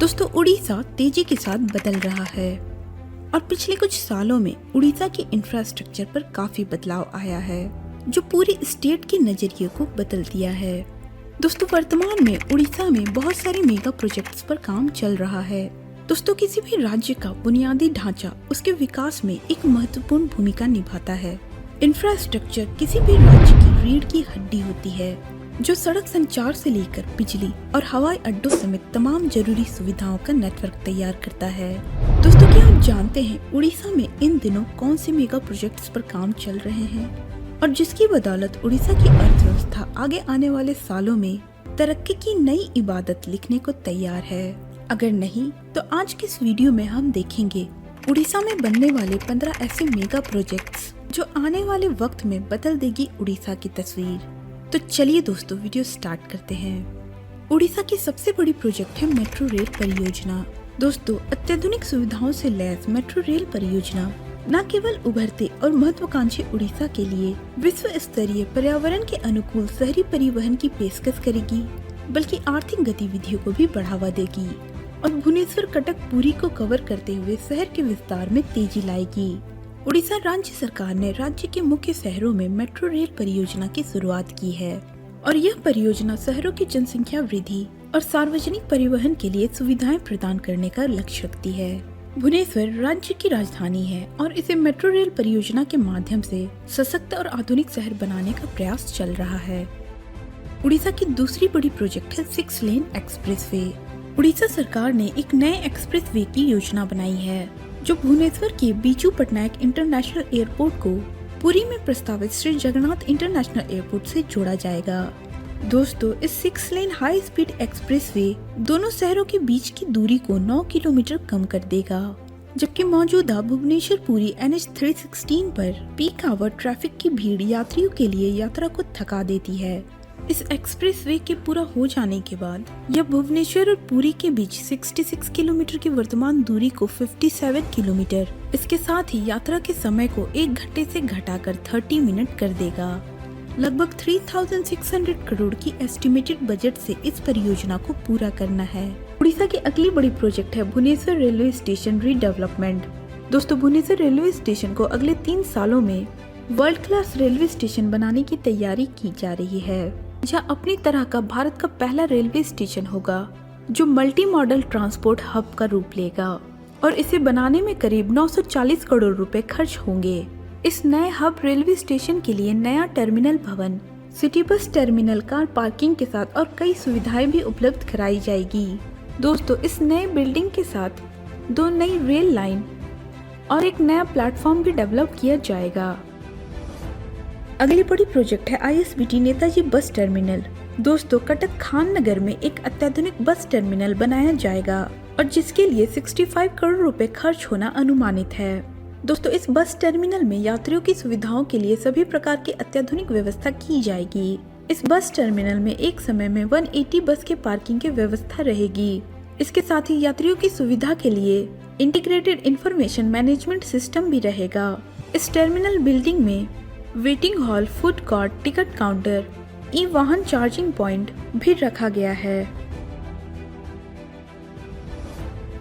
दोस्तों, उड़ीसा तेजी के साथ बदल रहा है और पिछले कुछ सालों में उड़ीसा के इंफ्रास्ट्रक्चर पर काफी बदलाव आया है जो पूरी स्टेट के नजरिए को बदल दिया है। दोस्तों, वर्तमान में उड़ीसा में बहुत सारे मेगा प्रोजेक्ट्स पर काम चल रहा है। दोस्तों, किसी भी राज्य का बुनियादी ढांचा उसके विकास में एक महत्वपूर्ण भूमिका निभाता है। इंफ्रास्ट्रक्चर किसी भी राज्य की रीढ़ की हड्डी होती है जो सड़क संचार से लेकर बिजली और हवाई अड्डों समेत तमाम जरूरी सुविधाओं का नेटवर्क तैयार करता है। दोस्तों, क्या आप जानते हैं उड़ीसा में इन दिनों कौन से मेगा प्रोजेक्ट्स पर काम चल रहे हैं और जिसकी बदौलत उड़ीसा की अर्थव्यवस्था आगे आने वाले सालों में तरक्की की नई इबादत लिखने को तैयार है? अगर नहीं तो आज के इस वीडियो में हम देखेंगे उड़ीसा में बनने वाले 15 ऐसे मेगा प्रोजेक्ट्स जो आने वाले वक्त में बदल देगी उड़ीसा की तस्वीर। तो चलिए दोस्तों, वीडियो स्टार्ट करते हैं। उड़ीसा की सबसे बड़ी प्रोजेक्ट है मेट्रो रेल परियोजना। दोस्तों, अत्याधुनिक सुविधाओं से लैस मेट्रो रेल परियोजना न केवल उभरते और महत्वाकांक्षी उड़ीसा के लिए विश्व स्तरीय पर्यावरण के अनुकूल शहरी परिवहन की पेशकश करेगी, बल्कि आर्थिक गतिविधियों को भी बढ़ावा देगी और भुवनेश्वर कटक पुरी को कवर करते हुए शहर के विस्तार में तेजी लाएगी। उड़ीसा राज्य सरकार ने राज्य के मुख्य शहरों में मेट्रो रेल परियोजना की शुरुआत की है और यह परियोजना शहरों की जनसंख्या वृद्धि और सार्वजनिक परिवहन के लिए सुविधाएं प्रदान करने का लक्ष्य रखती है। भुवनेश्वर राज्य की राजधानी है और इसे मेट्रो रेल परियोजना के माध्यम से सशक्त और आधुनिक शहर बनाने का प्रयास चल रहा है। उड़ीसा की दूसरी बड़ी प्रोजेक्ट है 6 लेन एक्सप्रेस वे। उड़ीसा सरकार ने एक नए एक्सप्रेस वे की योजना बनाई है जो भुवनेश्वर के बीजू पटनायक इंटरनेशनल एयरपोर्ट को पुरी में प्रस्तावित श्री जगन्नाथ इंटरनेशनल एयरपोर्ट से जोड़ा जाएगा। दोस्तों, इस 6 लेन हाई स्पीड एक्सप्रेस वे दोनों शहरों के बीच की दूरी को 9 किलोमीटर कम कर देगा, जबकि मौजूदा भुवनेश्वर पुरी NH 316 पर पीक आवर ट्रैफिक की भीड़ यात्रियों के लिए यात्रा को थका देती है। इस एक्सप्रेस वे के पूरा हो जाने के बाद यह भुवनेश्वर और पुरी के बीच 66 किलोमीटर की वर्तमान दूरी को 57 किलोमीटर, इसके साथ ही यात्रा के समय को 1 घंटे से घटाकर 30 मिनट कर देगा। लगभग 3600 करोड़ की एस्टिमेटेड बजट से इस परियोजना को पूरा करना है। उड़ीसा की अगली बड़ी प्रोजेक्ट है भुवनेश्वर रेलवे स्टेशन रीडेवलपमेंट। दोस्तों, भुवनेश्वर रेलवे स्टेशन को अगले 3 सालों में वर्ल्ड क्लास रेलवे स्टेशन बनाने की तैयारी की जा रही है, जहाँ अपनी तरह का भारत का पहला रेलवे स्टेशन होगा जो मल्टी मॉडल ट्रांसपोर्ट हब का रूप लेगा और इसे बनाने में करीब 940 करोड़ रुपए खर्च होंगे। इस नए हब रेलवे स्टेशन के लिए नया टर्मिनल भवन, city bus terminal, car parking के साथ और कई सुविधाएं भी उपलब्ध कराई जाएगी। दोस्तों, इस नए बिल्डिंग के साथ 2 नई रेल लाइन और एक नया प्लेटफॉर्म भी डेवलप किया जाएगा। अगली बड़ी प्रोजेक्ट है ISBT नेताजी बस टर्मिनल। दोस्तों, कटक खान नगर में एक अत्याधुनिक बस टर्मिनल बनाया जाएगा और जिसके लिए 65 करोड़ रुपए खर्च होना अनुमानित है। दोस्तों, इस बस टर्मिनल में यात्रियों की सुविधाओं के लिए सभी प्रकार की अत्याधुनिक व्यवस्था की जाएगी। इस बस टर्मिनल में एक समय में 180 बस के पार्किंग की व्यवस्था रहेगी। इसके साथ ही यात्रियों की सुविधा के लिए इंटीग्रेटेड इंफॉर्मेशन मैनेजमेंट सिस्टम भी रहेगा। इस टर्मिनल बिल्डिंग में waiting hall, food court, ticket counter, वाहन चार्जिंग पॉइंट भी रखा गया है।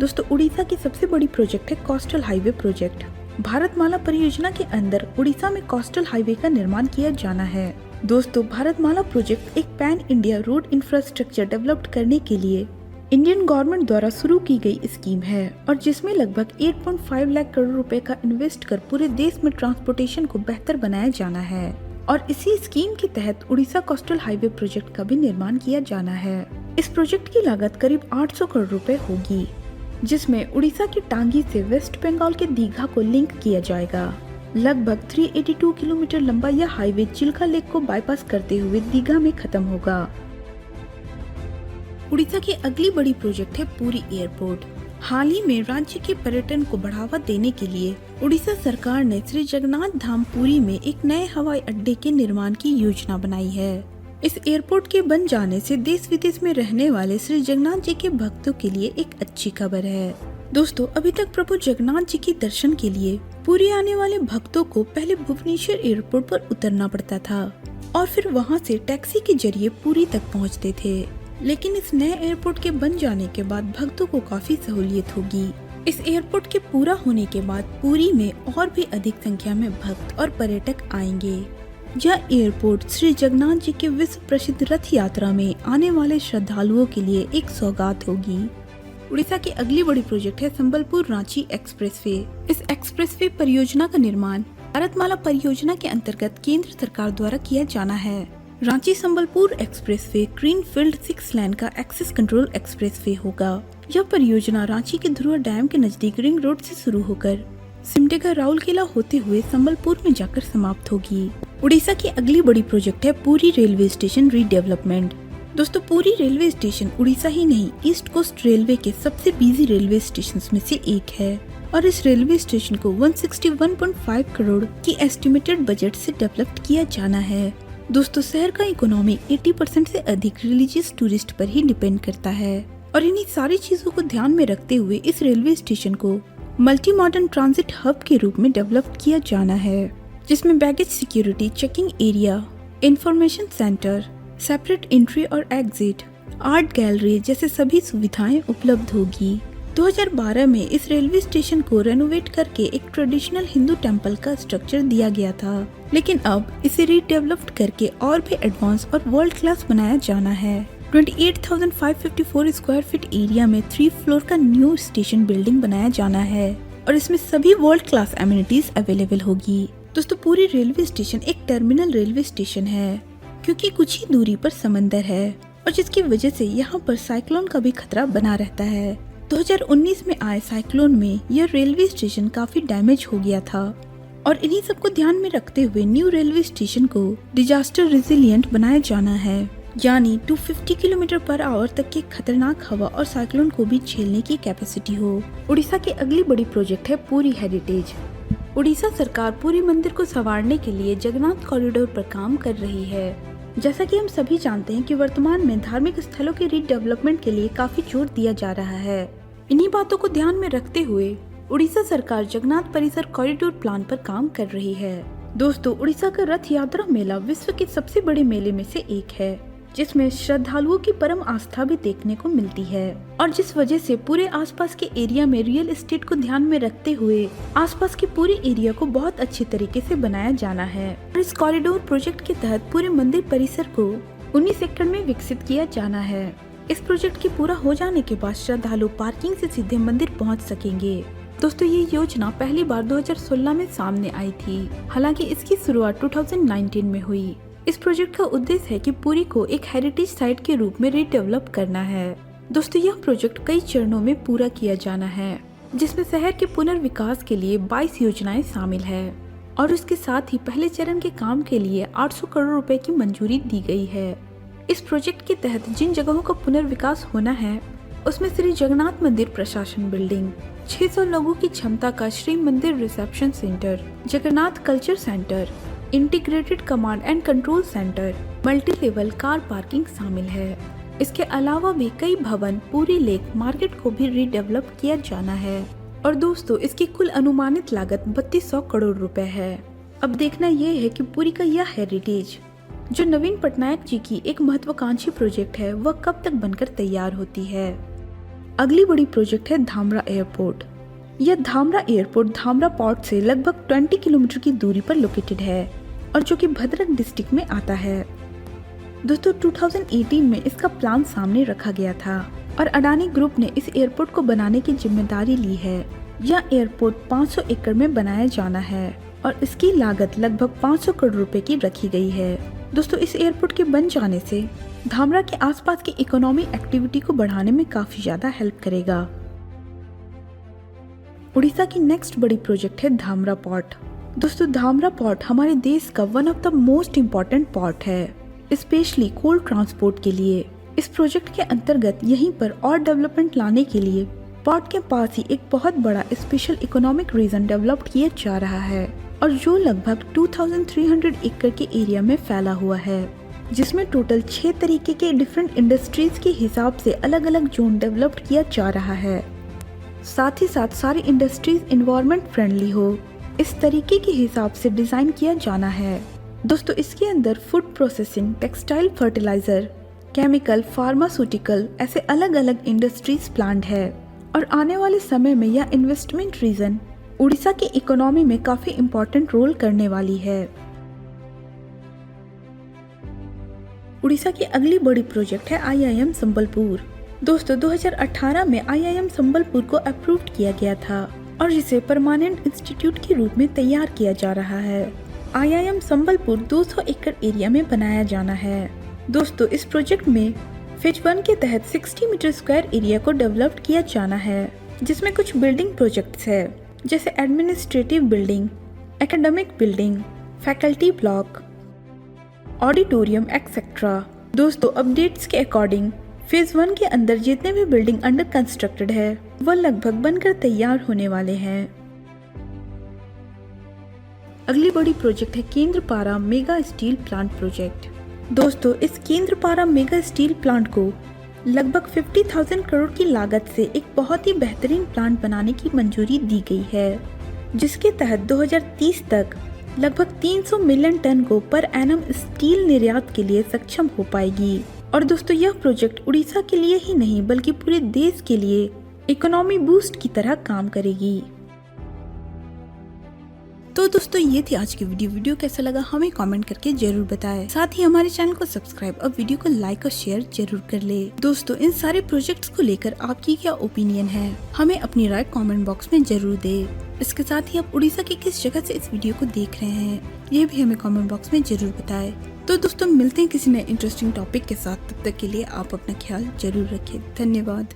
दोस्तों, उड़ीसा की सबसे बड़ी प्रोजेक्ट है कोस्टल हाईवे प्रोजेक्ट। भारतमाला परियोजना के अंदर उड़ीसा में कोस्टल हाईवे का निर्माण किया जाना है। दोस्तों, भारतमाला प्रोजेक्ट एक pan India road infrastructure develop करने के लिए इंडियन गवर्नमेंट द्वारा शुरू की गई स्कीम है और जिसमें लगभग 8.5 लाख करोड़ रुपए का इन्वेस्ट कर पूरे देश में ट्रांसपोर्टेशन को बेहतर बनाया जाना है और इसी स्कीम के तहत उड़ीसा कोस्टल हाईवे प्रोजेक्ट का भी निर्माण किया जाना है। इस प्रोजेक्ट की लागत करीब 800 करोड़ रुपए होगी, जिसमें उड़ीसा की टांगी से वेस्ट बंगाल के दीघा को लिंक किया जाएगा। लगभग 382 किलोमीटर लंबा यह हाईवे चिल्का लेक को बाईपास करते हुए दीघा में खत्म होगा। उड़ीसा की अगली बड़ी प्रोजेक्ट है पुरी एयरपोर्ट। हाल ही में राज्य के पर्यटन को बढ़ावा देने के लिए उड़ीसा सरकार ने श्री जगन्नाथ धाम पुरी में एक नए हवाई अड्डे के निर्माण की योजना बनाई है। इस एयरपोर्ट के बन जाने से देश विदेश में रहने वाले श्री जगन्नाथ जी के भक्तों के लिए एक अच्छी खबर है। दोस्तों, अभी तक प्रभु जगन्नाथ जी के दर्शन के लिए पुरी आने वाले भक्तों को पहले भुवनेश्वर एयरपोर्ट पर उतरना पड़ता था और फिर वहां से टैक्सी के जरिए पुरी तक पहुंचते थे। लेकिन इस नए एयरपोर्ट के बन जाने के बाद भक्तों को काफी सहूलियत होगी। इस एयरपोर्ट के पूरा होने के बाद पुरी में और भी अधिक संख्या में भक्त और पर्यटक आएंगे। यह एयरपोर्ट श्री जगन्नाथ जी के विश्व प्रसिद्ध रथ यात्रा में आने वाले श्रद्धालुओं के लिए एक सौगात होगी। उड़ीसा की अगली बड़ी प्रोजेक्ट है संबलपुर रांची एक्सप्रेसवे। इस एक्सप्रेसवे परियोजना का निर्माण भारतमाला परियोजना के अंतर्गत केंद्र सरकार द्वारा किया जाना है। रांची संबलपुर एक्सप्रेसवे ग्रीनफील्ड 6 लेन का एक्सेस कंट्रोल एक्सप्रेसवे होगा। यह परियोजना रांची के ध्रुव डैम के नजदीक रिंग रोड से शुरू होकर सिमडेगा राउरकेला होते हुए संबलपुर में जाकर समाप्त होगी। उड़ीसा की अगली बड़ी प्रोजेक्ट है पुरी रेलवे स्टेशन रीडेवलपमेंट। दोस्तों, पुरी रेलवे स्टेशन उड़ीसा ही नहीं ईस्ट कोस्ट रेलवे के सबसे बिजी रेलवे स्टेशन में से एक है और इस रेलवे स्टेशन को 161.5 करोड़ की एस्टिमेटेड बजट से डेवलप किया जाना है। दोस्तों, शहर का इकोनॉमी 80% से अधिक रिलीजियस टूरिस्ट पर ही डिपेंड करता है और इन्हीं सारी चीजों को ध्यान में रखते हुए इस रेलवे स्टेशन को मल्टी मॉडर्न ट्रांजिट हब के रूप में डेवलप किया जाना है, जिसमें baggage security, checking area, information centre, separate entry और एग्जिट, आर्ट गैलरी जैसे सभी सुविधाएं उपलब्ध होगी। 2012 में इस रेलवे स्टेशन को रेनोवेट करके एक ट्रेडिशनल हिंदू टेम्पल का स्ट्रक्चर दिया गया था, लेकिन अब इसे रीडेवलप्ड करके और भी एडवांस और वर्ल्ड क्लास बनाया जाना है। 28,554 स्क्वायर फीट एरिया में 3 फ्लोर का न्यू स्टेशन बिल्डिंग बनाया जाना है और इसमें सभी वर्ल्ड क्लास एमिनिटीज अवेलेबल होगी। दोस्तों, पुरी रेलवे स्टेशन एक टर्मिनल रेलवे स्टेशन है क्योंकि कुछ ही दूरी पर समंदर है और जिसकी वजह से यहाँ पर साइक्लोन का भी खतरा बना रहता है। 2019 में आए साइक्लोन में यह रेलवे स्टेशन काफी डैमेज हो गया था और इन्हीं सबको ध्यान में रखते हुए न्यू रेलवे स्टेशन को डिजास्टर रेजिलिएंट बनाया जाना है, यानी 250 किलोमीटर पर आवर तक की खतरनाक हवा और साइक्लोन को भी झेलने की कैपेसिटी हो। उड़ीसा की अगली बड़ी प्रोजेक्ट है पुरी हेरिटेज। उड़ीसा सरकार पुरी मंदिर को संवारने के लिए जगन्नाथ कॉरिडोर पर काम कर रही है। जैसा कि हम सभी जानते हैं कि वर्तमान में धार्मिक स्थलों के रीडेवलपमेंट के लिए काफी जोर दिया जा रहा है। इन्हीं बातों को ध्यान में रखते हुए उड़ीसा सरकार जगन्नाथ परिसर कॉरिडोर प्लान पर काम कर रही है। दोस्तों, उड़ीसा का रथ यात्रा मेला विश्व के सबसे बड़े मेले में से एक है, जिसमें श्रद्धालुओं की परम आस्था भी देखने को मिलती है और जिस वजह से पूरे आसपास के एरिया में रियल एस्टेट को ध्यान में रखते हुए आसपास के पूरे एरिया को बहुत अच्छे तरीके से बनाया जाना है। और इस कॉरिडोर प्रोजेक्ट के तहत पूरे मंदिर परिसर को 19 एकड़ में विकसित किया जाना है। इस प्रोजेक्ट के पूरा हो जाने के बाद श्रद्धालु पार्किंग से सीधे मंदिर पहुंच सकेंगे। दोस्तों, ये योजना पहली बार 2016 में सामने आई थी, हालांकि इसकी शुरुआत 2019 में हुई। इस प्रोजेक्ट का उद्देश्य है कि पुरी को एक हेरिटेज साइट के रूप में रीडेवलप करना है। दोस्तों, यह प्रोजेक्ट कई चरणों में पूरा किया जाना है, जिसमें शहर के पुनर्विकास के लिए 22 योजनाएं शामिल है और उसके साथ ही पहले चरण के काम के लिए 800 करोड़ रुपए की मंजूरी दी गई है। इस प्रोजेक्ट के तहत जिन जगहों का पुनर्विकास होना है उसमें श्री जगन्नाथ मंदिर प्रशासन बिल्डिंग, 600 लोगों की क्षमता का श्री मंदिर reception centre, Jagannath culture centre, integrated command and control centre, multi level car parking शामिल है। इसके अलावा भी कई भवन, पुरी लेक मार्केट को भी रीडेवलप किया जाना है और दोस्तों, इसकी कुल अनुमानित लागत 3200 करोड़ रुपए है। अब देखना यह है कि पुरी का यह हेरिटेज जो नवीन पटनायक जी की एक महत्वाकांक्षी प्रोजेक्ट है वह कब तक बनकर तैयार होती है। अगली बड़ी प्रोजेक्ट है धामरा एयरपोर्ट। यह धामरा एयरपोर्ट धामरा पोर्ट से लगभग 20 किलोमीटर की दूरी पर लोकेटेड है और जो कि भद्रक डिस्ट्रिक्ट में आता है। दोस्तों, 2018 में इसका प्लान सामने रखा गया था और अडानी ग्रुप ने इस एयरपोर्ट को बनाने की जिम्मेदारी ली है। यह एयरपोर्ट 500 एकड़ में बनाया जाना है और इसकी लागत लगभग 500 करोड़ रुपए की रखी गई है। दोस्तों, इस एयरपोर्ट के बन जाने से धामरा के आसपास की इकोनॉमी एक्टिविटी को बढ़ाने में काफी ज्यादा हेल्प करेगा। उड़ीसा की नेक्स्ट बड़ी प्रोजेक्ट है धामरा पोर्ट। दोस्तों, धामरा पोर्ट हमारे देश का one of the most important port है, स्पेशली कोल्ड ट्रांसपोर्ट के लिए। इस प्रोजेक्ट के अंतर्गत यहीं पर और डेवलपमेंट लाने के लिए पोर्ट के पास ही एक बहुत बड़ा स्पेशल इकोनॉमिक रीजन डेवलप किया जा रहा है और जो लगभग 2300 एकड़ के एरिया में फैला हुआ है, जिसमें टोटल 6 तरीके के डिफरेंट इंडस्ट्रीज के हिसाब से अलग अलग जोन डेवलप किया जा रहा है। साथ ही साथ सारी इंडस्ट्रीज एनवायरनमेंट फ्रेंडली हो इस तरीके के हिसाब से डिजाइन किया जाना है। दोस्तों, इसके अंदर food processing, textile, fertiliser, chemical, pharmaceutical ऐसे अलग अलग इंडस्ट्रीज प्लांट है और आने वाले समय में यह इन्वेस्टमेंट रीजन उड़ीसा की इकोनॉमी में काफी इम्पोर्टेंट रोल करने वाली है। उड़ीसा की अगली बड़ी प्रोजेक्ट है IIM संबलपुर। दोस्तों 2018 में IIM संबलपुर को अप्रूव्ड किया गया था और जिसे परमानेंट इंस्टीट्यूट के रूप में तैयार किया जा रहा है। IIM संबलपुर 200 एकड़ एरिया में बनाया जाना है। दोस्तों इस प्रोजेक्ट में फेज 1 के तहत 60 मीटर स्क्वायर एरिया को डेवलप किया जाना है, जिसमें कुछ बिल्डिंग प्रोजेक्ट्स है जैसे administrative building, academic building, faculty block, auditorium etcetera. दोस्तों अपडेट्स के अकॉर्डिंग फेज 1 के अंदर जितने भी बिल्डिंग अंडर कंस्ट्रक्टेड है वह लगभग बनकर तैयार होने वाले हैं। अगली बड़ी प्रोजेक्ट है Kendrapara mega steel plant project. दोस्तों इस केंद्रपारा मेगा स्टील प्लांट को लगभग 50,000 करोड़ की लागत से एक बहुत ही बेहतरीन प्लांट बनाने की मंजूरी दी गई है, जिसके तहत 2030 तक लगभग 300 मिलियन टन को पर एनम स्टील निर्यात के लिए सक्षम हो पाएगी। और दोस्तों यह प्रोजेक्ट उड़ीसा के लिए ही नहीं बल्कि पूरे देश के लिए इकोनॉमी बूस्ट की तरह काम करेगी। तो दोस्तों ये थी आज की वीडियो कैसा लगा हमें कमेंट करके जरूर बताएं। साथ ही हमारे चैनल को सब्सक्राइब और वीडियो को लाइक और शेयर जरूर कर ले। दोस्तों इन सारे प्रोजेक्ट्स को लेकर आपकी क्या ओपिनियन है, हमें अपनी राय कमेंट बॉक्स में जरूर दे। इसके साथ ही आप उड़ीसा की किस जगह से इस वीडियो को देख रहे हैं ये भी हमें कमेंट बॉक्स में जरूर बताएं। तो दोस्तों मिलते हैं किसी नए इंटरेस्टिंग टॉपिक के साथ, तब तक के लिए आप अपना ख्याल जरूर रखें। धन्यवाद।